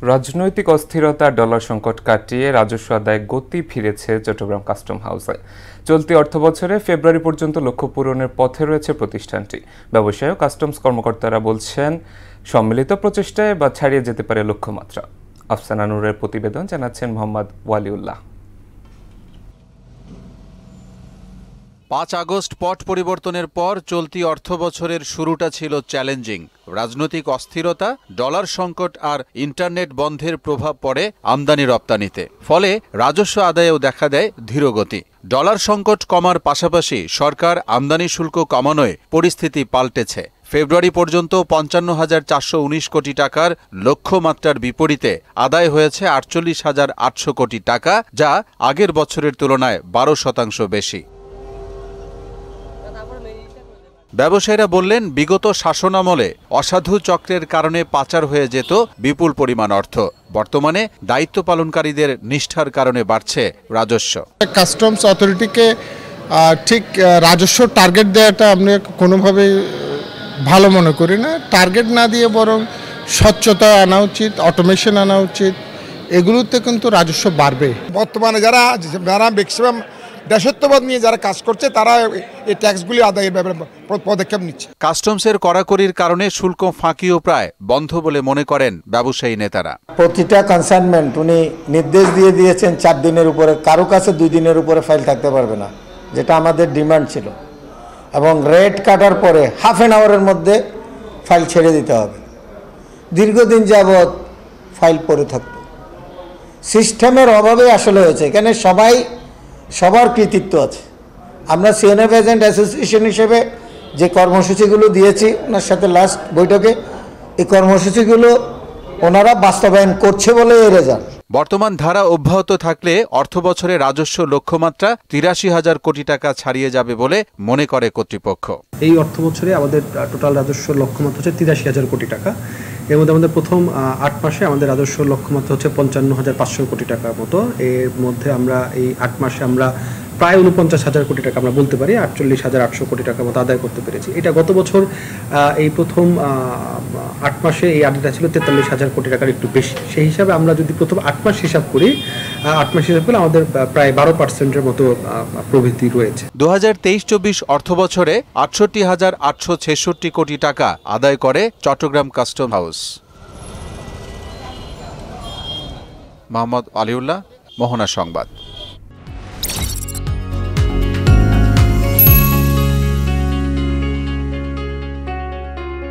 রাজনৈতিক অস্থিরতা ডলার সংকট কাটিয়ে রাজস্ব আদায়ে গতি ফিরেছে চট্টগ্রাম কাস্টম হাউসে। চলতি অর্থবছরে ফেব্রুয়ারি পর্যন্ত লক্ষ্য পূরণের পথে রয়েছে প্রতিষ্ঠানটি। ব্যবসায়ী ও কাস্টমস কর্মকর্তারা বলছেন, সম্মিলিত প্রচেষ্টায় বা ছাড়িয়ে যেতে পারে লক্ষ্যমাত্রা। আফসানা নূরের প্রতিবেদন, জানাচ্ছেন মোহাম্মদ ওয়ালিউল্লাহ। ৫ আগস্ট পট পরিবর্তনের পর চলতি অর্থবছরের শুরুটা ছিল চ্যালেঞ্জিং। রাজনৈতিক অস্থিরতা, ডলার সংকট আর ইন্টারনেট বন্ধের প্রভাব পড়ে আমদানি রপ্তানিতে। ফলে রাজস্ব আদায়েও দেখা দেয় ধীরগতি। ডলার সংকট কমার পাশাপাশি সরকার আমদানি শুল্ক কমানোয় পরিস্থিতি পাল্টেছে। ফেব্রুয়ারি পর্যন্ত ৫৫,৪১৯ কোটি টাকার লক্ষ্যমাত্রার বিপরীতে আদায় হয়েছে ৪৮,৮০০ কোটি টাকা, যা আগের বছরের তুলনায় ১২% বেশি। ব্যবসায়ীরা বললেন, বিগত শাসনামলে অসাধু চক্রের কারণে পাচার হয়ে যেত বিপুল পরিমাণ অর্থ। বর্তমানে দায়িত্ব পালনকারীদের নিষ্ঠার কারণে বাড়ছে রাজস্ব। কাস্টমস অথরিটিকে ঠিক রাজস্ব টার্গেট দেওয়াটা আমরা কোনোভাবে ভালো মনে করি না। টার্গেট না দিয়ে বরং স্বচ্ছতা আনা উচিত, অটোমেশন আনা উচিত। এগুলোতে কিন্তু রাজস্ব বাড়বে। বর্তমানে যারা ম্যাক্সিমাম দেশত্ববাদ নিয়ে যারা কাজ করছে, তারা এই ট্যাক্সগুলি আদায়ের ব্যাপারে পদক্ষেপ নিচ্ছে। কাস্টমসের কড়াকড়ির কারণে শুল্ক ফাঁকিও প্রায় বন্ধ বলে মনে করেন ব্যবসায়ী নেতারা। প্রতিটা কনসাইনমেন্ট উনি নির্দেশ দিয়ে দিয়েছেন 4 দিনের উপরে, কারো কাছে 2 দিনের উপরে ফাইল থাকতে পারবে না, যেটা আমাদের ডিমান্ড ছিল। এবং রেট কাটার পরে হাফ অ্যান আওয়ারের মধ্যে ফাইল ছেড়ে দিতে হবে। দীর্ঘদিন যাবৎ ফাইল পড়ে থাকত। সিস্টেমের অভাবে আসলে হয়েছে। এখানে সবার কৃতিত্ব আছে। আমরা সিএনএফ এজেন্ট অ্যাসোসিয়েশন হিসেবে যে কর্মসূচিগুলো দিয়েছি ওনার সাথে লাস্ট বৈঠকে, এই কর্মসূচিগুলো ওনারা বাস্তবায়ন করছে বলে এই রেজাল্ট। বর্তমান ধারা অব্যাহত থাকলে অর্থবছরে রাজস্ব লক্ষ্যমাত্রা ৮৩,০০০ কোটি টাকা ছাড়িয়ে যাবে বলে মনে করে কর্তৃপক্ষ। এই অর্থবছরে আমাদের টোটাল রাজস্ব লক্ষ্যমাত্রা হচ্ছে ৮৩,০০০ কোটি টাকা। এর মধ্যে আমাদের প্রথম ৮ মাসে আমাদের রাজস্ব লক্ষ্যমাত্রা হচ্ছে ৫৫,৫০০ কোটি টাকার মতো। এর মধ্যে আমরা এই ৮ মাসে আমরা প্রায় ৪৯,০০০ কোটি টাকা আমরা বলতে পারি ৪৮,৮০০ কোটি টাকার মতো আদায় করতে পেরেছি। এটা গত বছর এই প্রথম ৮ মাসে এই আদায়টা ছিল ৪৩,০০০ কোটি টাকার একটু বেশি। সেই হিসাবে আমরা যদি প্রথম ৮ মাস হিসাব করি, ৮ মাস হিসাব করলে আমাদের প্রায় ১২%-এর মতো প্রবৃদ্ধি রয়েছে। ২০২৩-২৪ অর্থবছরে ৬৮,৮৬৬ কোটি টাকা আদায় করে চট্টগ্রাম কাস্টম হাউস। মোহাম্মদ আলিউল্লাহ, মোহনা সংবাদ।